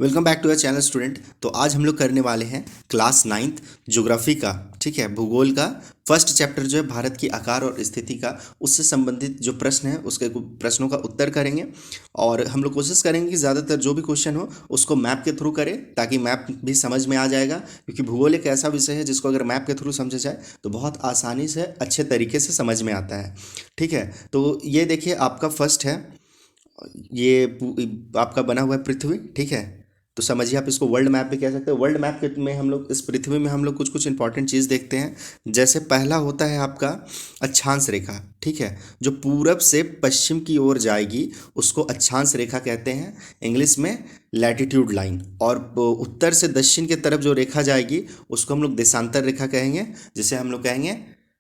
Welcome back to our channel student. तो आज हम लोग करने वाले हैं क्लास नाइन्थ ज्योग्राफी का, ठीक है, भूगोल का फर्स्ट चैप्टर जो है भारत की आकार और स्थिति का, उससे संबंधित जो प्रश्न है उसके प्रश्नों का उत्तर करेंगे। और हम लोग कोशिश करेंगे कि ज़्यादातर जो भी क्वेश्चन हो उसको मैप के थ्रू करें, ताकि मैप भी समझ में आ जाएगा। क्योंकि भूगोल एक ऐसा विषय है जिसको अगर मैप के थ्रू समझा जाए तो बहुत आसानी से अच्छे तरीके से समझ में आता है। ठीक है, तो ये देखिए आपका फर्स्ट है, ये आपका बना हुआ है पृथ्वी। ठीक है, तो समझिए आप इसको वर्ल्ड मैप भी कह सकते हैं। वर्ल्ड मैप के में हम लोग इस पृथ्वी में हम लोग कुछ कुछ इंपॉर्टेंट चीज़ देखते हैं। जैसे पहला होता है आपका अक्षांश रेखा। ठीक है, जो पूरब से पश्चिम की ओर जाएगी उसको अक्षांश रेखा कहते हैं, इंग्लिश में लैटिट्यूड लाइन। और उत्तर से दक्षिण की तरफ जो रेखा जाएगी उसको हम लोग देशांतर रेखा कहेंगे, जिसे हम लोग कहेंगे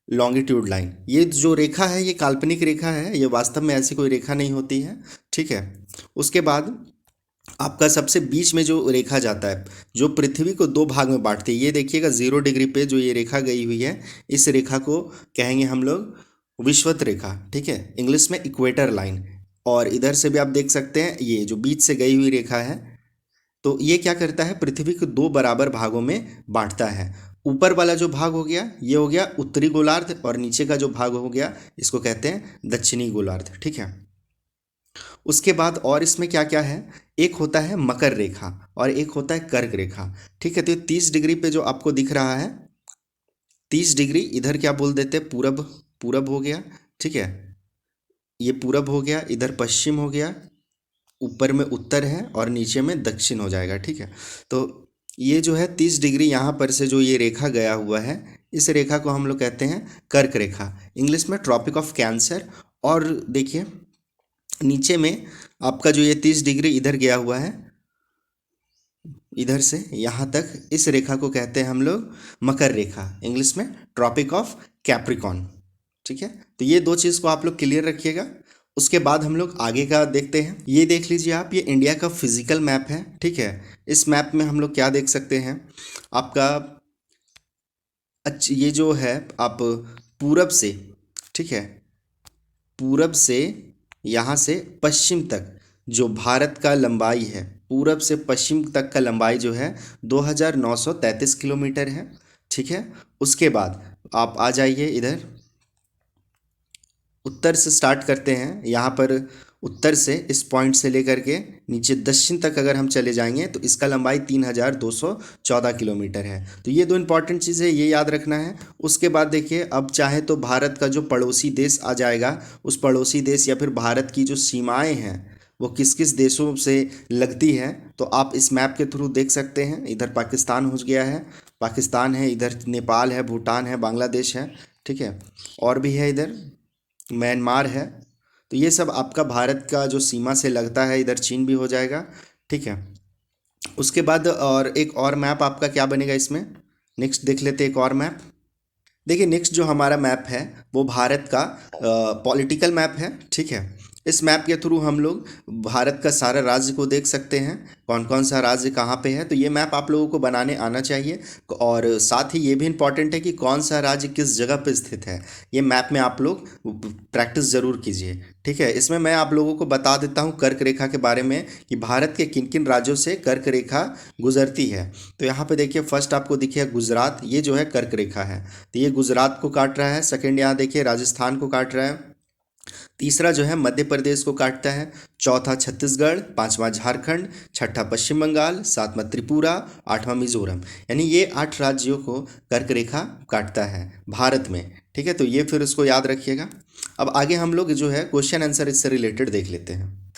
लॉन्गिट्यूड लाइन। ये जो रेखा है ये काल्पनिक रेखा है, ये वास्तव में ऐसी कोई रेखा नहीं होती है। ठीक है, उसके बाद आपका सबसे बीच में जो रेखा जाता है जो पृथ्वी को दो भाग में बांटती है, ये देखिएगा 0 डिग्री पे जो ये रेखा गई हुई है, इस रेखा को कहेंगे हम लोग विषुवत रेखा। ठीक है, इंग्लिश में इक्वेटर लाइन। और इधर से भी आप देख सकते हैं ये जो बीच से गई हुई रेखा है, तो ये क्या करता है, पृथ्वी को दो बराबर भागों में बांटता है। ऊपर वाला जो भाग हो गया ये हो गया उत्तरी गोलार्ध, और नीचे का जो भाग हो गया इसको कहते हैं दक्षिणी गोलार्ध। ठीक है, उसके बाद और इसमें क्या क्या है, एक होता है मकर रेखा और एक होता है कर्क रेखा। ठीक है, तो ये 30 डिग्री पे जो आपको दिख रहा है, 30 डिग्री इधर क्या बोल देते हैं, पूरब। पूरब हो गया। ठीक है, ये पूरब हो गया, इधर पश्चिम हो गया, ऊपर में उत्तर है और नीचे में दक्षिण हो जाएगा। ठीक है, तो ये जो है 30 डिग्री यहाँ पर से जो ये रेखा गया हुआ है, इस रेखा को हम लोग कहते हैं कर्क रेखा, इंग्लिश में ट्रॉपिक ऑफ कैंसर। और देखिए नीचे में आपका जो ये 30 डिग्री इधर गया हुआ है, इधर से यहाँ तक, इस रेखा को कहते हैं हम लोग मकर रेखा, इंग्लिश में ट्रॉपिक ऑफ कैप्रिकॉन। ठीक है, तो ये दो चीज़ को आप लोग क्लियर रखिएगा। उसके बाद हम लोग आगे का देखते हैं। ये देख लीजिए आप, ये इंडिया का फिजिकल मैप है। ठीक है, इस मैप में हम लोग क्या देख सकते हैं, आपका ये जो है आप पूरब से, ठीक है, पूरब से यहाँ से पश्चिम तक जो भारत का लंबाई है, पूरब से पश्चिम तक का लंबाई जो है 2933 किलोमीटर है। ठीक है, उसके बाद आप आ जाइए इधर, उत्तर से स्टार्ट करते हैं। यहाँ पर उत्तर से इस पॉइंट से लेकर के नीचे दक्षिण तक अगर हम चले जाएंगे तो इसका लंबाई 3214 किलोमीटर है। तो ये दो इंपॉर्टेंट चीज़ें ये याद रखना है। उसके बाद देखिए, अब चाहे तो भारत का जो पड़ोसी देश आ जाएगा, उस पड़ोसी देश या फिर भारत की जो सीमाएं हैं वो किस किस देशों से लगती है, तो आप इस मैप के थ्रू देख सकते हैं। इधर पाकिस्तान हो गया है, पाकिस्तान है, इधर नेपाल है, भूटान है, बांग्लादेश है। ठीक है, और भी है, इधर म्यांमार है। तो ये सब आपका भारत का जो सीमा से लगता है, इधर चीन भी हो जाएगा। ठीक है, उसके बाद और एक और मैप आपका क्या बनेगा इसमें, नेक्स्ट देख लेते हैं एक और मैप। देखिए नेक्स्ट जो हमारा मैप है वो भारत का पॉलिटिकल मैप है। ठीक है, इस मैप के थ्रू हम लोग भारत का सारा राज्य को देख सकते हैं, कौन कौन सा राज्य कहाँ पे है। तो ये मैप आप लोगों को बनाने आना चाहिए। और साथ ही ये भी इम्पॉर्टेंट है कि कौन सा राज्य किस जगह पे स्थित है, ये मैप में आप लोग प्रैक्टिस ज़रूर कीजिए। ठीक है, इसमें मैं आप लोगों को बता देता हूँ कर्क रेखा के बारे में, कि भारत के किन किन राज्यों से कर्क रेखा गुजरती है। तो यहाँ पे देखिए फर्स्ट आपको दिखे गुजरात, ये जो है कर्क रेखा है, तो ये गुजरात को काट रहा है। सेकंड यहाँ देखिए राजस्थान को काट रहा है। तीसरा जो है मध्य प्रदेश को काटता है। चौथा छत्तीसगढ़, पांचवा झारखंड, छठा पश्चिम बंगाल, सातवां त्रिपुरा, आठवां मिजोरम। यानी ये 8 राज्यों को कर्क रेखा काटता है भारत में। ठीक है, तो ये फिर उसको याद रखिएगा। अब आगे हम लोग जो है क्वेश्चन आंसर इससे रिलेटेड देख लेते हैं।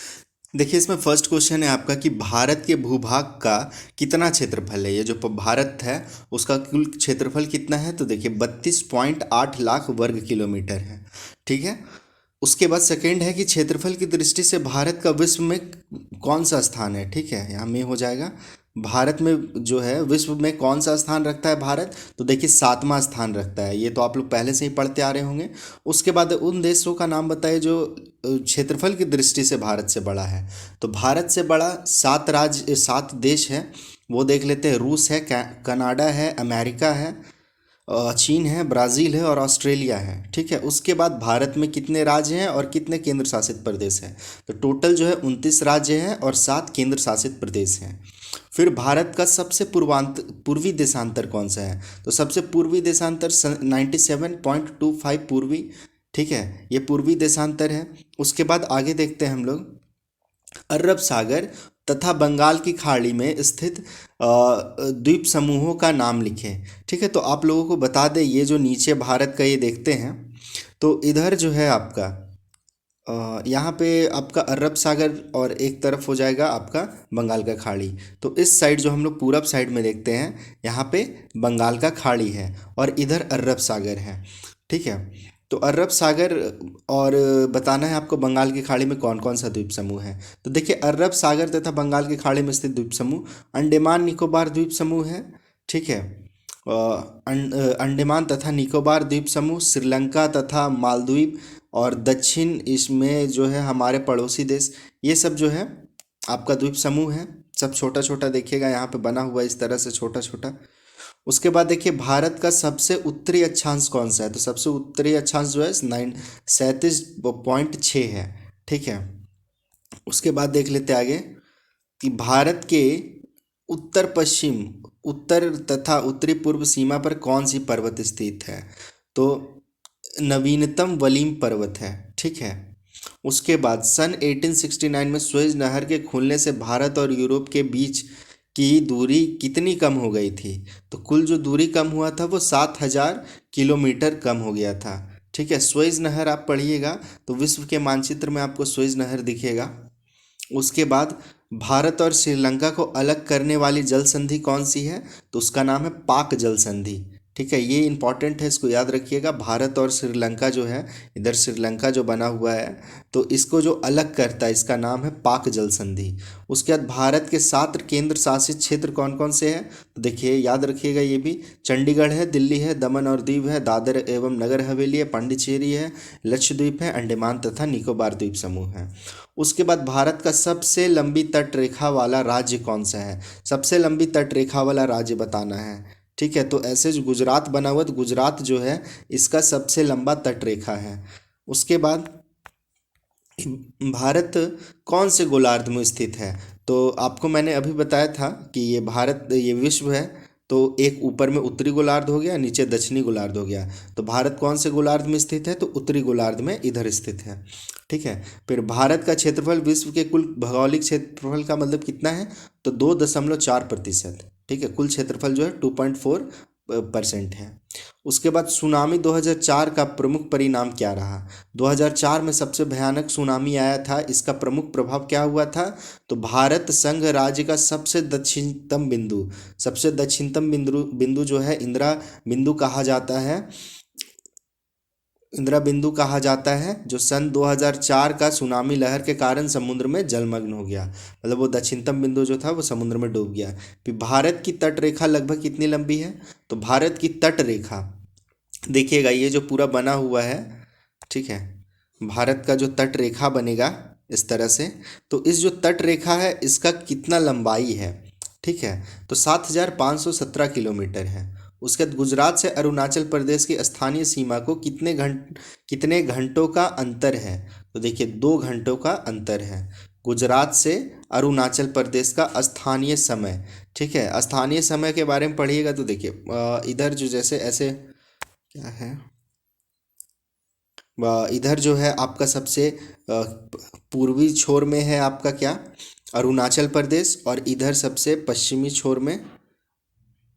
देखिए इसमें फर्स्ट क्वेश्चन है आपका कि भारत के भूभाग का कितना क्षेत्रफल है। ये जो भारत है उसका कुल क्षेत्रफल कितना है, तो देखिए 32.8 लाख वर्ग किलोमीटर है। ठीक है, उसके बाद सेकंड है कि क्षेत्रफल की दृष्टि से भारत का विश्व में कौन सा स्थान है। ठीक है, यहाँ में हो जाएगा भारत में जो है विश्व में कौन सा स्थान रखता है भारत, तो देखिए 7वां स्थान रखता है। ये तो आप लोग पहले से ही पढ़ते आ रहे होंगे। उसके बाद उन देशों का नाम बताइए जो क्षेत्रफल की दृष्टि से भारत से बड़ा है। तो भारत से बड़ा 7 देश हैं, वो देख लेते हैं। रूस है, कनाडा है, अमेरिका है, चीन है, ब्राज़ील है और ऑस्ट्रेलिया है। ठीक है, उसके बाद भारत में कितने राज्य हैं और कितने केंद्र शासित प्रदेश हैं? तो टोटल जो है 29 राज्य हैं और 7 केंद्र शासित प्रदेश हैं। फिर भारत का सबसे पूर्वी देशांतर कौन सा है? तो सबसे पूर्वी देशांतर 97.25 पूर्वी। ठीक है, ये पूर्वी देशांतर है। उसके बाद आगे देखते हैं हम लोग, अरब सागर तथा बंगाल की खाड़ी में स्थित द्वीप समूहों का नाम लिखें। ठीक है, तो आप लोगों को बता दें, ये जो नीचे भारत का ये देखते हैं, तो इधर जो है आपका यहाँ पे आपका अरब सागर और एक तरफ हो जाएगा आपका बंगाल का खाड़ी। तो इस साइड जो हम लोग पूरब साइड में देखते हैं, यहाँ पे बंगाल का खाड़ी है और इधर अरब सागर है। ठीक है, तो अरब सागर और बताना है आपको बंगाल की खाड़ी में कौन कौन सा द्वीप समूह है। तो देखिए, अरब सागर तथा बंगाल की खाड़ी में स्थित द्वीप समूह अंडमान निकोबार द्वीप समूह है। ठीक है, अंडमान तथा निकोबार द्वीप समूह, श्रीलंका तथा मालदीव और दक्षिण इसमें जो है हमारे पड़ोसी देश, ये सब जो है आपका द्वीप समूह है। सब छोटा छोटा देखिएगा, यहाँ पे बना हुआ इस तरह से छोटा छोटा। उसके बाद देखिए, भारत का सबसे उत्तरी अक्षांश कौन सा है? तो सबसे उत्तरी अक्षांश जो है 37.6 है। ठीक है, उसके बाद देख लेते आगे कि भारत के उत्तर पश्चिम, उत्तर तथा उत्तरी पूर्व सीमा पर कौन सी पर्वत स्थित है? तो नवीनतम वलीम पर्वत है। ठीक है, उसके बाद सन 1869 में सुएज नहर के खुलने से भारत और यूरोप के बीच की दूरी कितनी कम हो गई थी? तो कुल जो दूरी कम हुआ था वो 7,000 किलोमीटर कम हो गया था। ठीक है, सुएज नहर आप पढ़िएगा तो विश्व के मानचित्र में आपको सुएज नहर दिखेगा। उसके बाद भारत और श्रीलंका को अलग करने वाली जल संधि कौन सी है? तो उसका नाम है पाक जल संधि। ठीक है, ये इंपॉर्टेंट है, इसको याद रखिएगा। भारत और श्रीलंका जो है, इधर श्रीलंका जो बना हुआ है, तो इसको जो अलग करता है इसका नाम है पाक जल संधि। उसके बाद भारत के 7 केंद्र शासित क्षेत्र कौन कौन से हैं? तो देखिए, याद रखिएगा ये भी, चंडीगढ़ है, दिल्ली है, दमन और दीव है, दादर एवं नगर हवेली है, पांडिचेरी है, लक्षद्वीप है, अंडमान तथा निकोबार द्वीप समूह है। उसके बाद भारत का सबसे लंबी तट रेखा वाला राज्य कौन सा है? सबसे लंबी तट रेखा वाला राज्य बताना है। ठीक है, तो ऐसे जो गुजरात बना हुआ, तो गुजरात जो है इसका सबसे लंबा तट रेखा है। उसके बाद भारत कौन से गोलार्ध में स्थित है? तो आपको मैंने अभी बताया था कि ये भारत, ये विश्व है, तो एक ऊपर में उत्तरी गोलार्ध हो गया, नीचे दक्षिणी गोलार्ध हो गया। तो भारत कौन से गोलार्ध में स्थित है? तो उत्तरी गोलार्ध में इधर स्थित है। ठीक है, फिर भारत का क्षेत्रफल विश्व के कुल भौगोलिक क्षेत्रफल का मतलब कितना है? तो 2.4%। ठीक है, कुल क्षेत्रफल जो है 2.4% है। उसके बाद सुनामी 2004 का प्रमुख परिणाम क्या रहा? 2004 में सबसे भयानक सुनामी आया था, इसका प्रमुख प्रभाव क्या हुआ था? तो भारत संघ राज्य का सबसे दक्षिणतम बिंदु, सबसे दक्षिणतम बिंदु जो है इंदिरा बिंदु कहा जाता है, जो सन 2004 का सुनामी लहर के कारण समुद्र में जलमग्न हो गया। मतलब वो दक्षिणतम बिंदु जो था वो समुद्र में डूब गया। फिर भारत की तट रेखा लगभग कितनी लंबी है? तो भारत की तट रेखा देखिएगा, ये जो पूरा बना हुआ है, ठीक है, भारत का जो तट रेखा बनेगा इस तरह से, तो इस जो तट रेखा है इसका कितना लंबाई है? ठीक है, तो 7,517 किलोमीटर है। उसके बाद गुजरात से अरुणाचल प्रदेश की स्थानीय सीमा को कितने घंटों का अंतर है? तो देखिए, 2 घंटों का अंतर है गुजरात से अरुणाचल प्रदेश का स्थानीय समय। ठीक है, स्थानीय समय के बारे में पढ़िएगा तो देखिए, इधर जो जैसे ऐसे क्या है, इधर जो है आपका सबसे पूर्वी छोर में है आपका क्या, अरुणाचल प्रदेश, और इधर सबसे पश्चिमी छोर में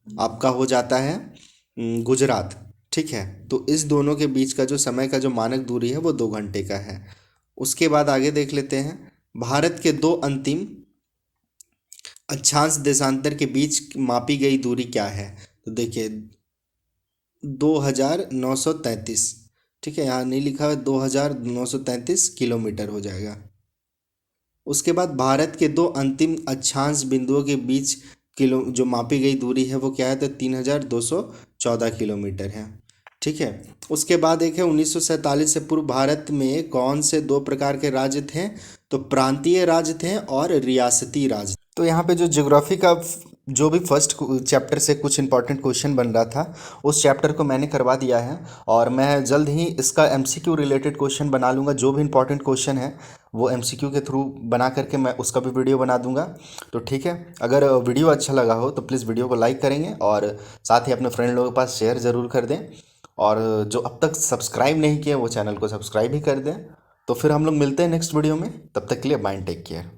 आपका हो जाता है गुजरात। ठीक है, तो इस दोनों के बीच का जो समय का जो मानक दूरी है वो 2 घंटे का है। उसके बाद आगे देख लेते हैं, भारत के 2 अंतिम अक्षांश देशांतर के बीच मापी गई दूरी क्या है? तो देखिए, 2,933। ठीक है, यहाँ नहीं लिखा है, 2,933 किलोमीटर हो जाएगा। उसके बाद भारत के 2 अंतिम अक्षांश बिंदुओं के बीच किलो जो मापी गई दूरी है वो क्या है? तो 3,214 किलोमीटर है। ठीक है, उसके बाद एक है 1947 से पूर्व भारत में कौन से 2 प्रकार के राज्य थे? तो प्रांतीय राज्य थे और रियासती राज्य। तो यहाँ पे जो ज्योग्राफी का जो भी फर्स्ट चैप्टर से कुछ इंपॉर्टेंट क्वेश्चन बन रहा था उस चैप्टर को मैंने करवा दिया है, और मैं जल्द ही इसका एमसीक्यू रिलेटेड क्वेश्चन बना लूँगा। जो भी इंपॉर्टेंट क्वेश्चन है वो एमसीक्यू के थ्रू बना करके मैं उसका भी वीडियो बना दूंगा। तो ठीक है, अगर वीडियो अच्छा लगा हो तो प्लीज़ वीडियो को लाइक करेंगे और साथ ही अपने फ्रेंड लोगों के पास शेयर ज़रूर कर दें, और जो अब तक सब्सक्राइब नहीं किए वो चैनल को सब्सक्राइब ही कर दें। तो फिर हम लोग मिलते हैं नेक्स्ट वीडियो में, तब तक के लिए बाय, टेक केयर।